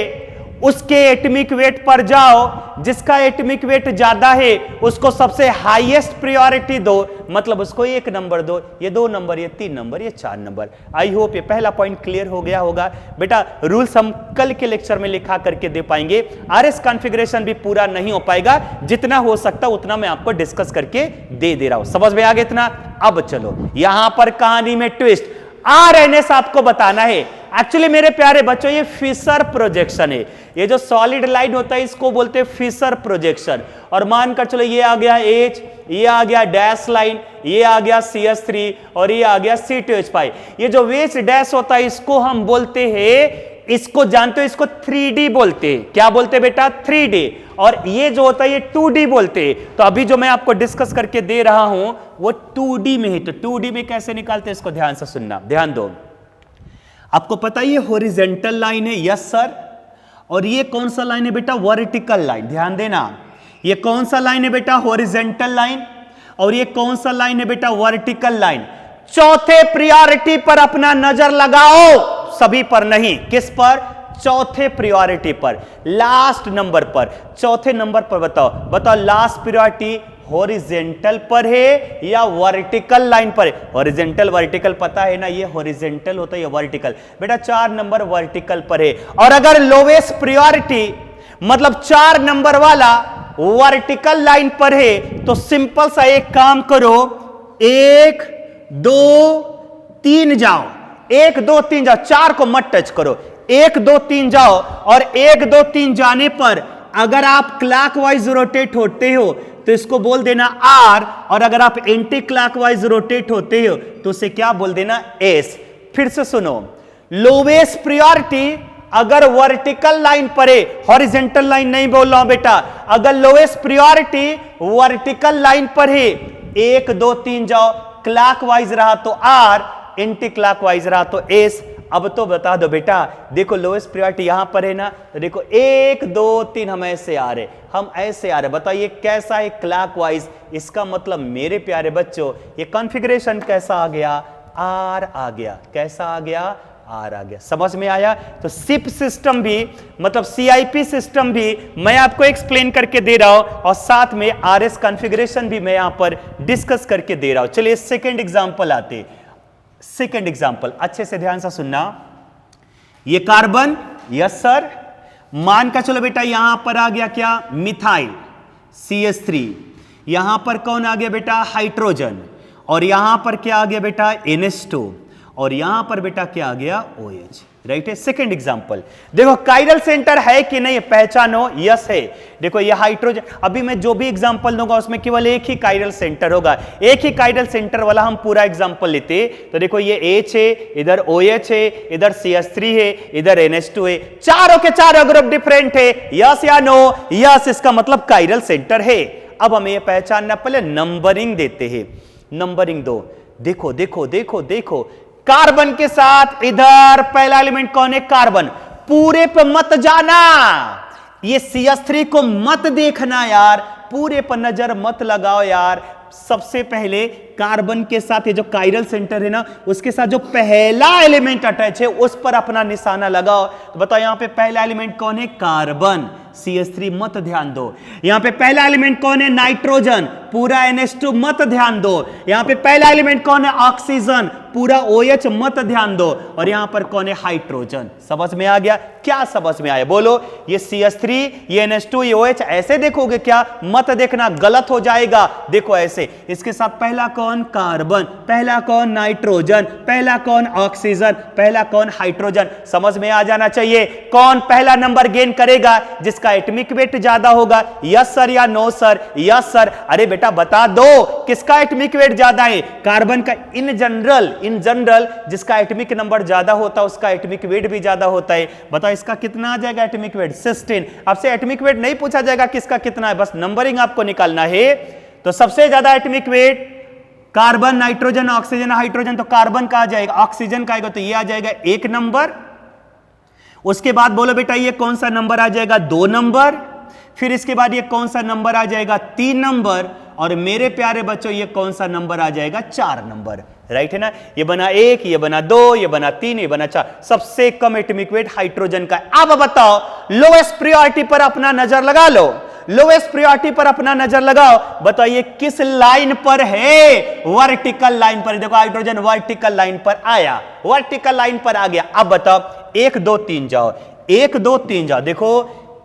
उसके एटॉमिक वेट पर जाओ, जिसका एटॉमिक वेट ज्यादा है उसको सबसे हाईएस्ट प्रायोरिटी दो, मतलब उसको 1 नंबर दो, ये 2 नंबर, ये 3 नंबर, ये 4 नंबर। आई होप ये पहला पॉइंट क्लियर हो गया होगा। बेटा रूल्स हम कल के लेक्चर में लिखा करके दे पाएंगे, आरएस कॉन्फ़िगरेशन भी पूरा नहीं हो पाएगा, जितना हो सकता उतना मैं आपको डिस्कस करके दे रहा हूं। समझ में आ गया इतना? अब चलो यहां पर कहानी में ट्विस्ट, आरएनएस आपको बताना है। एक्चुअली मेरे प्यारे बच्चों ये फिशर प्रोजेक्शन है, ये जो सॉलिड लाइन होता है इसको बोलते हैं फिशर प्रोजेक्शन। और मानकर चलो ये आ गया H, ये आ गया डैश लाइन, ये आ गया CH3 और ये आ गया C2H5। ये जो वेज डैश होता है इसको हम बोलते हैं, इसको जानते हो, इसको 3D बोलते हैं। क्या बोलते हैं बेटा? 3D। और ये जो होता है ये 2D बोलते हैं। तो अभी जो मैं आपको डिस्कस करके दे रहा हूं वो 2D में है। तो 2D में कैसे निकालते हैं इसको ध्यान से सुनना, ध्यान दो। आपको पता है ये हॉरिजॉन्टल लाइन है, यस सर। और ये कौन सा लाइन है बेटा? Vertical line. ध्यान देना, ये कौन सा लाइन है बेटा? Horizontal line. और ये कौन सा लाइन है बेटा? Vertical line. चौथे प्रायोरिटी पर अपना नजर लगाओ, सभी पर नहीं। किस पर? चौथे प्रायोरिटी पर, लास्ट नंबर पर। चौथे नंबर पर बताओ, बताओ लास्ट प्रायोरिटी हॉरिजॉन्टल पर है या वर्टिकल लाइन पर है? हॉरिजॉन्टल वर्टिकल पता है ना, ये हॉरिजॉन्टल होता है, ये वर्टिकल। बेटा 4 नंबर वर्टिकल पर है। और अगर लोवेस्ट प्रायोरिटी मतलब 4 नंबर वाला वर्टिकल लाइन पर है तो सिंपल सा एक काम करो, 1 2 3 जाओ, 1 2 3 जाओ, 4 को मत टच करो, 1 2 3 जाओ। और 1 2 3 जाने पर अगर आप क्लॉकवाइज रोटेट होते हो तो इसको बोल देना R, और अगर आप एंटी क्लॉकवाइज रोटेट होते हो तो उसे क्या बोल देना? S। फिर से सुनो, लोवेस्ट प्रायोरिटी अगर वर्टिकल लाइन पर है, हॉरिजॉन्टल लाइन नहीं बोल रहा हूं बेटा, अगर लोवेस्ट प्रायोरिटी वर्टिकल लाइन पर है, 1 2 3 जाओ, क्लॉकवाइज रहा तो R, एंटी क्लॉकवाइज रहा तो S। अब तो बता दो बेटा, देखो लोएस्ट प्रायोरिटी यहां पर है ना, तो देखो 1 2 3 हम ऐसे आ रहे, हम ऐसे आ रहे। बताइए कैसा है? क्लॉकवाइज। इसका मतलब मेरे प्यारे बच्चों ये कॉन्फ़िगरेशन कैसा आ गया? R आ गया। कैसा आ गया? R आ गया। समझ में आया? तो सिप सिस्टम भी मतलब CIP सिस्टम भी मैं आपको एक्सप्लेन करके दे रहा हूं, और साथ में RS कॉन्फ़िगरेशन भी मैं यहां पर डिस्कस करके दे रहा हूं। चलिए सेकेंड एग्जाम्पल आते। सेकेंड एग्जाम्पल अच्छे से ध्यान से सुनना। ये कार्बन, यस सर। मान का चलो बेटा यहां पर आ गया क्या? Methyl CH3। यहां पर कौन आ गया बेटा? हाइड्रोजन। और यहां पर क्या आ गया बेटा? NH2। और यहां पर बेटा क्या आ गया? OH। राइट है। सेकेंड एग्जाम्पल देखो, काइरल सेंटर है कि नहीं पहचानो, यस है। देखो ये हाइड्रोजन, अभी मैं जो भी एग्जाम्पल दूंगा उसमें केवल एक ही काइरल सेंटर होगा, एक ही काइरल सेंटर वाला हम पूरा एग्जाम्पल लेते। तो देखो ये H है, इधर OH है, इधर CH3 है, इधर NH2 है, चारों के चारों ग्रुप डिफरेंट है, यस या नो? यस, इसका मतलब काइरल सेंटर है। अब हमें ये पहचानना, पहले नंबरिंग देते हैं। नंबरिंग दो। देखो देखो देखो देखो, कार्बन के साथ इधर पहला एलिमेंट कौन है? कार्बन। पूरे पे मत जाना, ये CH3 को मत देखना यार, पूरे पर नजर मत लगाओ यार। सबसे पहले कार्बन के साथ ये जो काइरल सेंटर है ना, उसके साथ जो पहला एलिमेंट अटैच है उस पर अपना निशाना लगाओ। तो बताओ यहां पे पहला एलिमेंट कौन है? कार्बन। CH3 मत ध्यान दो। यहां पे पहला एलिमेंट कौन है? नाइट्रोजन। पूरा NH2 मत ध्यान दो। यहां पे पहला एलिमेंट कौन है? ऑक्सीजन। पूरा OH मत ध्यान दो। और यहां पर कौन है? हाइड्रोजन। समझ में आ गया? क्या समझ में आया बोलो? ये CH3, ये NH2, ये OH ऐसे देखोगे क्या? मत देखना, गलत हो जाएगा। देखो ऐसे, इसके साथ पहला कौन? कार्बन। पहला कौन? नाइट्रोजन। पहला कौन? ऑक्सीजन। पहला कौन? हाइड्रोजन। समझ में आ जाना चाहिए। कौन पहला नंबर गेन करेगा? जिसका एटॉमिक वेट ज्यादा होगा। यस सर या नो सर? Yes sir. अरे बेटा बता दो किसका एटॉमिक वेट ज्यादा है? कार्बन का। इन जनरल जिसका एटॉमिक नंबर ज्यादा होता है उसका एटॉमिक वेट भी ज्यादा होता है। बताओ इसका कितना आ जाएगा एटॉमिक वेट? 16। आपसे एटॉमिक वेट नहीं पूछा जाएगा किसका कितना है, बस नंबरिंग आपको निकालना है। तो सबसे ज्यादा atomic weight carbon, nitrogen, oxygen, hydrogen. तो कार्बन का आ जाएगा, ऑक्सीजन का आएगा तो ये आ जाएगा 1 नंबर। उसके बाद बोलो बेटा ये कौन सा नंबर आ जाएगा? 2 नंबर। फिर इसके बाद ये कौन सा नंबर आ जाएगा? 3 नंबर। और मेरे प्यारे बच्चों ये कौन सा नंबर आ जाएगा? 4 नंबर, राइट है ना। ये बना 1, ये बना 2, ये बना 3, ये बना 4। सबसे कम एटॉमिक वेट हाइड्रोजन का है। अब बताओ लोएस्ट प्रायोरिटी पर अपना नजर लगा लो, लोएस्ट प्रायोरिटी पर अपना नजर लगाओ, बताइए किस लाइन पर है? वर्टिकल लाइन पर। देखो हाइड्रोजन वर्टिकल लाइन पर आया, वर्टिकल लाइन पर आ गया। अब बताओ 1 2 3 जाओ, 1 2 3 जाओ। देखो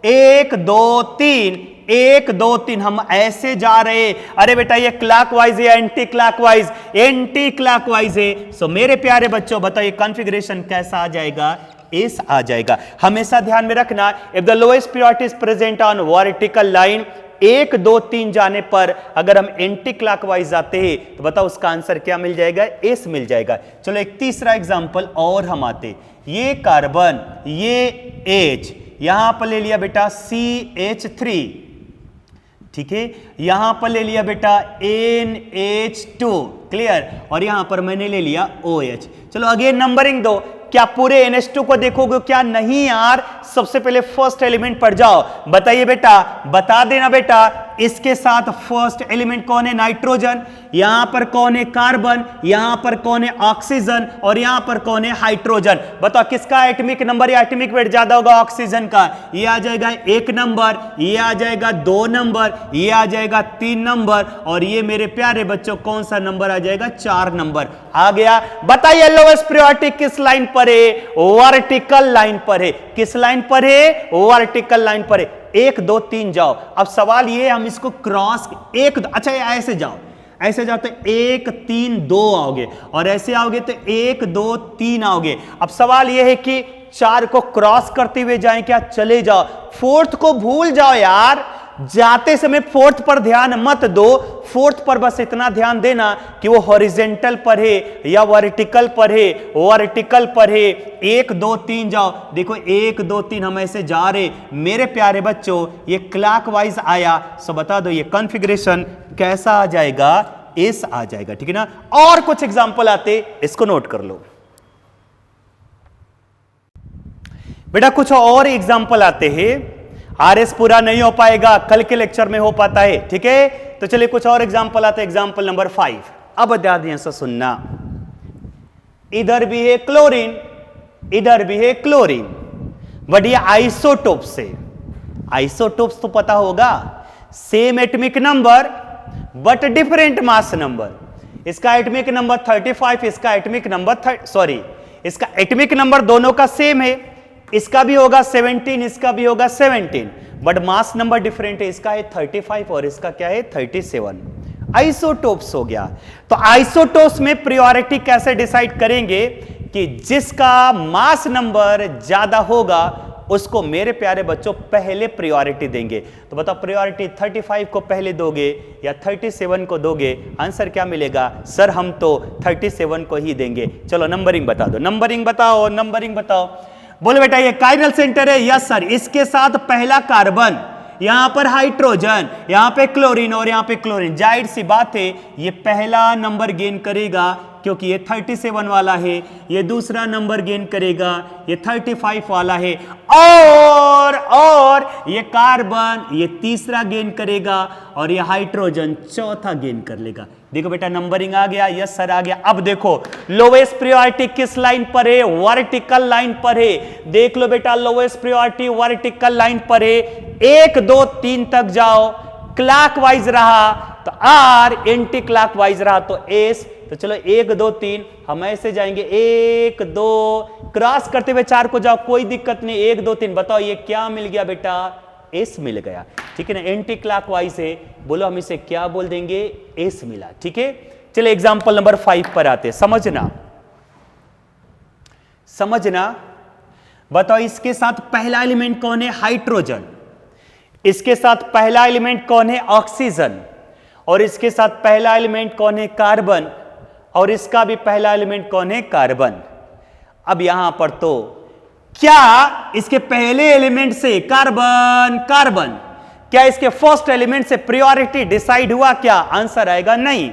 1 2 3, 1 2 3 हम ऐसे जा रहे। अरे बेटा ये क्लॉकवाइज है एंटी क्लॉकवाइज? एंटी क्लॉकवाइज है। सो मेरे प्यारे बच्चों बताइए कॉन्फ़िगरेशन कैसा आ जाएगा? एस आ जाएगा। हमेशा ध्यान में रखना, if the lowest priority is present on vertical line, 1 2 3 जाने पर अगर हम एंटी क्लॉकवाइज जाते हैं तो बताओ उसका आंसर क्या मिल जाएगा? एस मिल जाएगा। चलो एक तीसरा एग्जांपल और हम आते। ये कार्बन, ये H, यहां पर ले लिया बेटा CH3, ठीक है, यहां पर ले लिया बेटा NH2, क्लियर, और यहां पर मैंने ले लिया OH। चलो अगेन नंबरिंग दो। क्या पूरे NH2 को देखोगे? क्या नहीं यार, सबसे पहले फर्स्ट एलिमेंट पर जाओ। बताइए बेटा, बता देना बेटा, इसके साथ फर्स्ट एलिमेंट कौन है? नाइट्रोजन। यहां पर कौन है? कार्बन। यहां पर कौन है? ऑक्सीजन। और यहां पर कौन है? हाइड्रोजन। बताओ किसका एटॉमिक नंबर या एटॉमिक वेट ज्यादा होगा? ऑक्सीजन का। ये आ जाएगा 1 नंबर, ये आ जाएगा 2 नंबर, ये आ जाएगा 3 नंबर, और ये मेरे प्यारे बच्चों कौन सा नंबर आ जाएगा? 4 नंबर आ गया। बताइए लोएस्ट प्रायोरिटी किस लाइन पर है? वर्टिकल लाइन पर है। किस लाइन पर है? वर्टिकल लाइन पर है। 1 2 3 जाओ। अब सवाल ये हम इसको क्रॉस 1, अच्छा ऐसे जाओ, ऐसे जाओ तो 1 3 2 आओगे, और ऐसे आओगे तो 1 2 3 आओगे। अब सवाल ये है कि 4 को क्रॉस करते हुए जाएं क्या? चले जाओ। 4th को भूल जाओ यार, जाते समय 4th पर ध्यान मत दो। 4th पर बस इतना ध्यान देना कि वो हॉरिजेंटल पर है या वर्टिकल पर है। वर्टिकल पर है। 1 2 3 जाओ। देखो 1 2 3 हम ऐसे जा रहे। मेरे प्यारे बच्चों ये क्लॉकवाइज आया, सो बता दो ये कॉन्फ़िगरेशन कैसा आ जाएगा? एस आ जाएगा, ठीक है ना। और कुछ एग्जांपल आते, इसको नोट कर लो बेटा। कुछ और एग्जांपल आते हैं। आरएस पूरा नहीं हो पाएगा, कल के लेक्चर में हो पाता है, ठीक है। तो चलिए कुछ और एग्जांपल आते हैं। Example number 5। अब ध्यान से सुनना। इधर भी है क्लोरीन, इधर भी है क्लोरीन, बट ये आइसोटोप्स से। आइसोटोप्स तो पता होगा, same atomic number but different mass number. इसका एटॉमिक नंबर 35, इसका एटॉमिक नंबर इसका एटॉमिक नंबर दोनों का सेम है। इसका भी होगा 17, इसका भी होगा 17, बट मास नंबर डिफरेंट है। इसका है 35 और इसका क्या है? 37। आइसोटोप्स हो गया। तो आइसोटोप्स में प्रायोरिटी कैसे डिसाइड करेंगे? कि जिसका मास नंबर ज्यादा होगा उसको मेरे प्यारे बच्चों पहले प्रायोरिटी देंगे। तो बताओ प्रायोरिटी 35 को पहले दोगे या 37 को दोगे? आंसर क्या मिलेगा? सर हम तो 37 को ही देंगे। चलो नंबरिंग बता दो, नंबरिंग बताओ, नंबरिंग बताओ। बोलो बेटा ये काइरल सेंटर है। Yes sir. इसके साथ पहला कार्बन, यहां पर हाइड्रोजन, यहां पे क्लोरीन और यहां पे क्लोरीन। जाहिर सी बात है ये पहला नंबर गेन करेगा क्योंकि ये 37 वाला है। ये दूसरा नंबर गेन करेगा, ये 35 वाला है। और ये कार्बन ये तीसरा गेन करेगा और ये हाइड्रोजन चौथा गेन कर लेगा। देखो बेटा नंबरिंग आ गया। यस सर आ गया। अब देखो लोएस्ट प्रायोरिटी किस लाइन पर है? वर्टिकल लाइन पर है। देख लो बेटा लोएस्ट प्रायोरिटी वर्टिकल लाइन पर है। 1 2 3 तक जाओ, क्लॉकवाइज रहा तो आर, एंटी क्लॉकवाइज रहा तो एस। तो चलो 1 2 3 हम ऐसे जाएंगे। 1 2 क्रॉस करते हुए 4 को जाओ, कोई दिक्कत नहीं। 1 2 3 बताओ ये क्या मिल गया बेटा? एस मिल गया, ठीक है ना। एंटी क्लॉकवाइज है, बोलो हम इसे क्या बोल देंगे? एस मिला, ठीक है। चलो एग्जांपल नंबर 5 पर आते। समझना समझना। बताओ इसके साथ पहला एलिमेंट कौन है? हाइड्रोजन। इसके साथ पहला एलिमेंट कौन है? ऑक्सीजन। और इसके साथ पहला एलिमेंट कौन है? कार्बन। और इसका भी पहला एलिमेंट कौन है? कार्बन। अब यहां पर तो क्या इसके पहले एलिमेंट से कार्बन कार्बन, क्या इसके फर्स्ट एलिमेंट से प्रायोरिटी डिसाइड हुआ क्या? आंसर आएगा नहीं।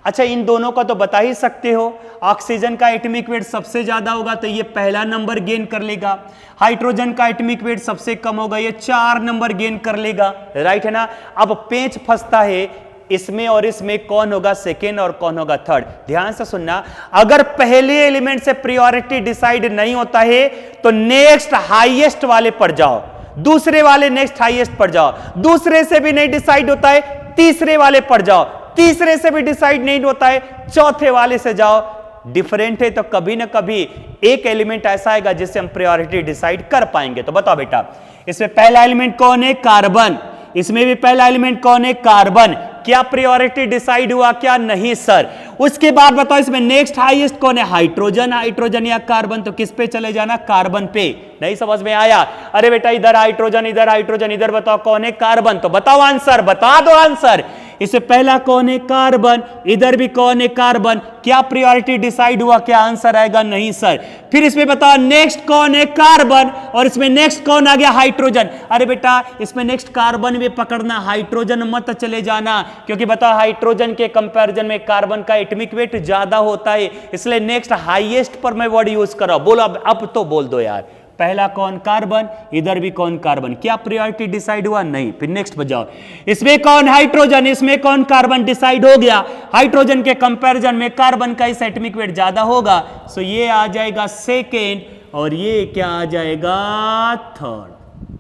अच्छा इन दोनों का तो बता ही सकते हो। ऑक्सीजन का एटॉमिक वेट सबसे ज्यादा होगा तो ये पहला नंबर गेन कर लेगा। हाइड्रोजन का एटॉमिक वेट सबसे कम होगा, ये 4 नंबर गेन कर लेगा, राइट है ना। अब पेंच फंसता है, इसमें और इसमें कौन होगा सेकेंड और कौन होगा थर्ड। ध्यान से सुनना, अगर पहले एलिमेंट से प्रायोरिटी डिसाइड नहीं होता है तो नेक्स्ट हाईएस्ट वाले पर जाओ, दूसरे वाले नेक्स्ट हाईएस्ट पर जाओ, दूसरे से भी नहीं डिसाइड होता है तीसरे वाले पर जाओ, तीसरे से भी डिसाइड नहीं होता है चौथे वाले से जाओ। डिफरेंट है तो कभी ना कभी एक एलिमेंट ऐसा आएगा जिससे हम प्रायोरिटी डिसाइड कर पाएंगे। तो बताओ बेटा, इसमें पहला एलिमेंट कौन है? कार्बन। इसमें भी पहला एलिमेंट कौन है? कार्बन। क्या प्रायोरिटी डिसाइड हुआ क्या? नहीं सर। उसके बाद बताओ इसमें नेक्स्ट हाईएस्ट कौन है? हाइड्रोजन। हाइड्रोजन या कार्बन, तो किस पे चले जाना? कार्बन पे। नहीं समझ में आया? अरे बेटा इधर हाइड्रोजन, इधर हाइड्रोजन, इधर बताओ कौन है? कार्बन। तो बताओ आंसर, बता दो आंसर। इससे पहला कौन है? कार्बन। इधर भी कौन है? कार्बन। क्या प्रायोरिटी डिसाइड हुआ क्या? आंसर आएगा नहीं सर। फिर इसमें बताओ नेक्स्ट कौन है? कार्बन। और इसमें नेक्स्ट कौन आ गया? हाइड्रोजन। अरे बेटा इसमें नेक्स्ट कार्बन भी पकड़ना, हाइड्रोजन मत चले जाना, क्योंकि बताओ हाइड्रोजन के कंपैरिजन में कार्बन का एटॉमिक वेट ज्यादा होता है, इसलिए नेक्स्ट हाईएस्ट पर मैं वर्ड यूज कर रहा हूं। बोलो अब तो बोल दो यार। पहला कौन? कार्बन। इधर भी कौन? कार्बन। क्या प्रायोरिटी डिसाइड हुआ? नहीं। फिर नेक्स्ट बजाओ, इसमें कौन? हाइड्रोजन। इसमें कौन? कार्बन। डिसाइड हो गया, हाइड्रोजन के कंपैरिजन में कार्बन का इस एटॉमिक वेट ज्यादा होगा, सो ये आ जाएगा सेकेंड और ये क्या आ जाएगा? थर्ड।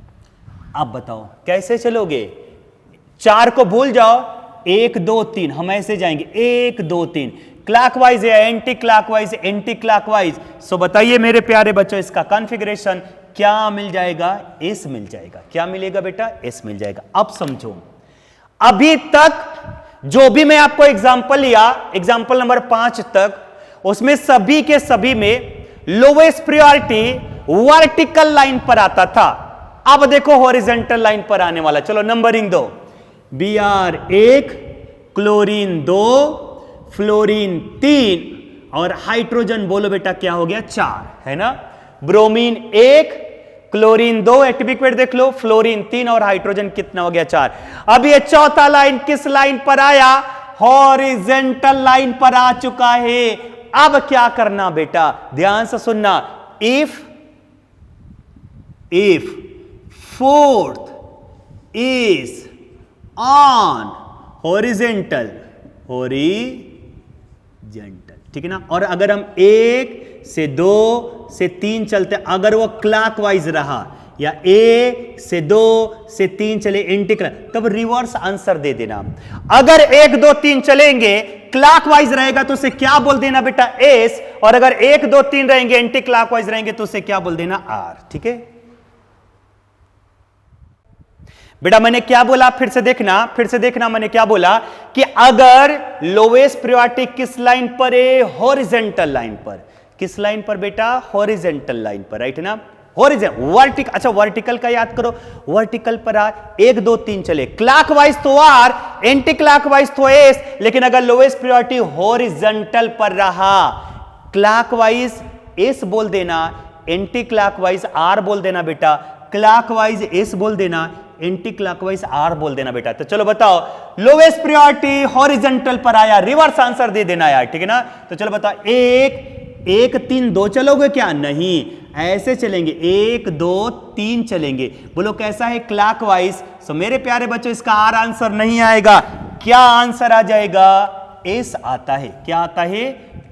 अब बताओ कैसे चलोगे? चार को भूल जाओ, 1 2 3 हम ऐसे जाएंगे, 1 2 3 क्लॉकवाइज या anti clockwise? Anti clockwise. So बताइए मेरे प्यारे बच्चों इसका कॉन्फ़िगरेशन क्या मिल जाएगा? एस मिल जाएगा। क्या मिलेगा बेटा? एस मिल जाएगा। अब समझो, अभी तक जो भी मैं आपको एग्जांपल लिया, एग्जांपल नंबर 5 तक, उसमें सभी के सभी में लोवेस्ट प्रायोरिटी वर्टिकल लाइन पर आता था। अब देखो हॉरिजॉन्टल लाइन पर आने वाला। चलो नंबरिंग दो। Br 1, क्लोरीन 2, फ्लोरीन 3 और हाइड्रोजन बोलो बेटा क्या हो गया? 4, है ना। ब्रोमीन 1, क्लोरीन 2, एटॉमिक वेट देख लो, फ्लोरीन 3 और हाइड्रोजन कितना हो गया? 4। अब ये चौथा लाइन किस लाइन पर आया? हॉरिजॉन्टल लाइन पर आ चुका है। अब क्या करना बेटा? ध्यान से सुनना। If fourth is on horizontal, ठीक है ना। और अगर हम 1 से 2 से 3 चलते, अगर वो क्लॉकवाइज रहा या 1 से 2 से 3 चले एंटी क्लॉक, तब रिवर्स आंसर दे देना। अगर 1 2 3 चलेंगे क्लॉकवाइज रहेगा तो उसे क्या बोल देना बेटा? एस। और अगर 1 2 3 रहेंगे एंटी क्लॉकवाइज रहेंगे तो उसे क्या बोल देना? आर। ठीक है बेटा, मैंने क्या बोला? फिर से देखना मैंने क्या बोला कि अगर लोवेस्ट प्रायोरिटी किस लाइन पर है? हॉरिजॉन्टल लाइन पर। किस लाइन पर बेटा? हॉरिजॉन्टल लाइन पर, राइट है ना। वर्टिकल, अच्छा वर्टिकल का याद करो, वर्टिकल पर आ 1 2 3 चले, क्लॉकवाइज तो आर, एंटी क्लॉकवाइज तो एस, लेकिन अगर लोवेस्ट प्रायोरिटी हॉरिजॉन्टल पर रहा, क्लॉकवाइज एस बोल देना, एंटी क्लॉकवाइज आर बोल देना बेटा, क्लॉकवाइज एस बोल देना, एंटी क्लॉकवाइज आर बोल देना बेटा। तो चलो बताओ, लोवेस्ट प्रायोरिटी हॉरिजॉन्टल पर आया, रिवर्स आंसर दे देना यार, ठीक है ना। तो चलो बताओ, 1 3 2 चलोगे क्या? नहीं, ऐसे चलेंगे, 1 2 3 चलेंगे। बोलो कैसा है? क्लॉकवाइज। सो मेरे प्यारे बच्चों इसका आर आंसर नहीं आएगा, क्या आंसर आ जाएगा? एस आता है। क्या आता है?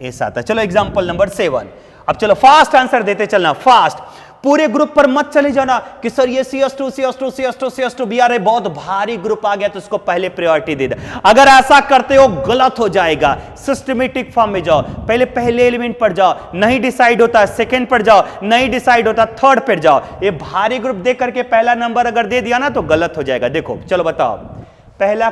एस आता है। चलो एग्जांपल नंबर 7। अब चलो फास्ट आंसर देते चलना, फास्ट। पूरे ग्रुप पर मत चले जाना कि सर ये CS2 CS2 CS2 CS2 BR बहुत भारी ग्रुप आ गया तो उसको पहले प्रायोरिटी दे दे। अगर ऐसा करते हो गलत हो जाएगा। सिस्टमेटिक फॉर्म में जाओ, पहले एलिमेंट पर जाओ, नहीं डिसाइड होता सेकंड पर जाओ, नहीं डिसाइड होता थर्ड पर जाओ। ये भारी ग्रुप देख करके पहला नंबर अगर दे दिया ना तो गलत हो जाएगा। देखो चलो बताओ, पहला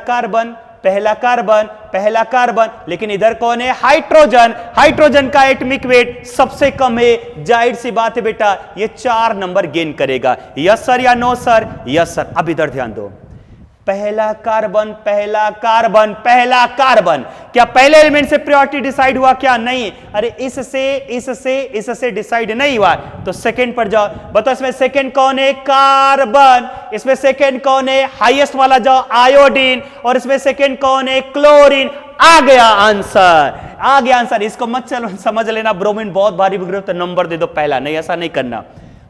कार्बन, लेकिन इधर कौन है? हाइड्रोजन। हाइड्रोजन का एटॉमिक वेट सबसे कम है, जाहिर सी बात है बेटा ये 4 नंबर गेन करेगा। यस सर या नो सर? Yes sir. अब इधर ध्यान दो, पहला कार्बन, क्या पहले एलिमेंट से प्रायोरिटी डिसाइड हुआ क्या? नहीं। अरे इससे डिसाइड नहीं हुआ तो सेकंड पर जाओ। बताओ इसमें सेकंड कौन है? कार्बन। इसमें सेकंड कौन है? हाईएस्ट वाला जाओ, आयोडीन। और इसमें सेकंड कौन है? क्लोरीन। आ गया आंसर। इसको मत चलो समझ लेना ब्रोमीन बहुत भारी ग्रुप तो नंबर दे दो पहला, नहीं ऐसा नहीं करना।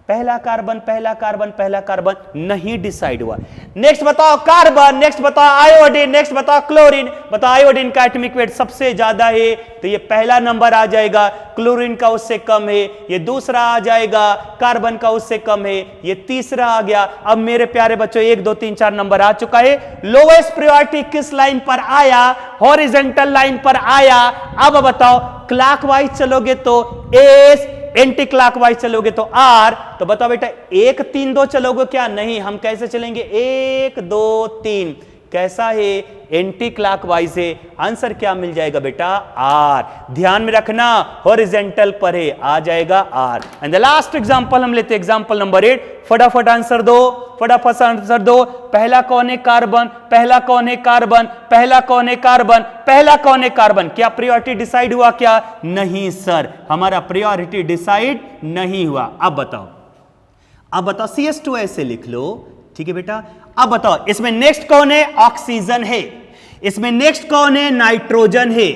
पहला कार्बन पहला कार्बन पहला कार्बन नहीं डिसाइड हुआ। नेक्स्ट बताओ कार्बन, नेक्स्ट बताओ आयोडीन, नेक्स्ट बताओ क्लोरीन। बताओ आयोडीन का एटॉमिक वेट सबसे ज्यादा है तो ये पहला नंबर आ जाएगा, क्लोरीन का उससे कम है, ये दूसरा आ जाएगा, कार्बन का उससे कम है, ये तीसरा आ गया। अब मेरे प्यारे बच्चों 1 2 3 4 नंबर आ चुका है। लोवेस्ट प्रायोरिटी किस लाइन पर आया? हॉरिजॉन्टल लाइन पर आया। अब बताओ क्लॉकवाइज चलोगे तो एस, एंटी क्लॉकवाइज चलोगे तो आर। तो बताओ बेटा 1 3 2 चलोगे क्या? नहीं, हम कैसे चलेंगे? 1 2 3। कैसा है? एंटी क्लॉकवाइज है। आंसर क्या मिल जाएगा बेटा? आर। ध्यान में रखना हॉरिजॉन्टल पर है, आ जाएगा R. And the last example हम लेते हैं, एग्जांपल नंबर 8। फटाफट आंसर दो, फटाफट आंसर दो। पहला कौन है? कार्बन। पहला कौन है? कार्बन। पहला कौन है? कार्बन। पहला कौन है? कार्बन। क्या प्रायोरिटी डिसाइड हुआ क्या? नहीं सर, हमारा प्रायोरिटी डिसाइड नहीं हुआ। अब बताओ CS2 ऐसे लिख लो, ठीक है बेटा। अब बताओ इसमें नेक्स्ट कौन है? ऑक्सीजन है। इसमें नेक्स्ट कौन है? नाइट्रोजन है।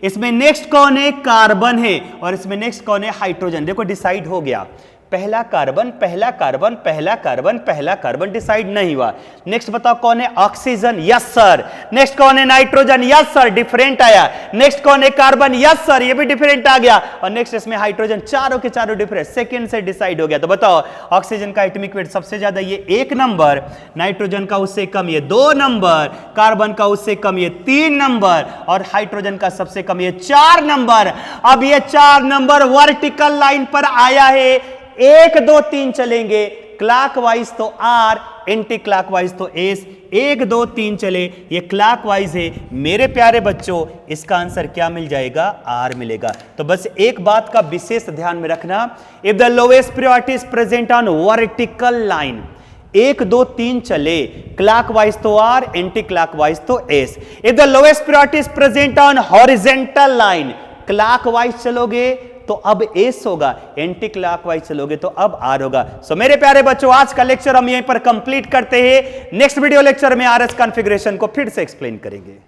इसमें नेक्स्ट कौन है? कार्बन है। और इसमें नेक्स्ट कौन है? हाइड्रोजन। देखो डिसाइड हो गया, पहला कार्बन पहला कार्बन पहला कार्बन पहला कार्बन डिसाइड नहीं हुआ। नेक्स्ट बताओ कौन है? Oxygen, yes sir. नेक्स्ट कौन है? नाइट्रोजन, यस सर, डिफरेंट आया। नेक्स्ट कौन है? कार्बन, यस सर, ये भी डिफरेंट आ गया। और नेक्स्ट इसमें हाइड्रोजन, चारों के चारों डिफरेंट, सेकंड से डिसाइड हो गया। तो बताओ ऑक्सीजन का एटॉमिक वेट सबसे ज्यादा ये 1 नंबर, नाइट्रोजन का उससे कम ये 2 नंबर, कार्बन का उससे कम ये 3 नंबर, और हाइड्रोजन का सबसे कम ये 4 नंबर। अब ये 4 नंबर वर्टिकल लाइन पर आया है। 1 2 3 चलेंगे, क्लॉकवाइज तो आर, एंटी क्लॉकवाइज तो एस। 1 2 3 चले, ये क्लॉकवाइज है। मेरे प्यारे बच्चों इसका आंसर क्या मिल जाएगा? आर मिलेगा। तो बस एक बात का विशेष ध्यान में रखना, if the lowest priority is present on vertical line, 1 2 3 चले, क्लॉकवाइज तो आर, एंटी क्लॉकवाइज तो S. If the lowest priority is present on horizontal line, clockwise चलोगे तो अब एस होगा, एंटी क्लॉकवाइज चलोगे तो अब आर होगा। सो मेरे प्यारे बच्चों आज का लेक्चर हम यहीं पर कंप्लीट करते हैं। नेक्स्ट वीडियो लेक्चर में आरएस कॉन्फ़िगरेशन को फिर से एक्सप्लेन करेंगे।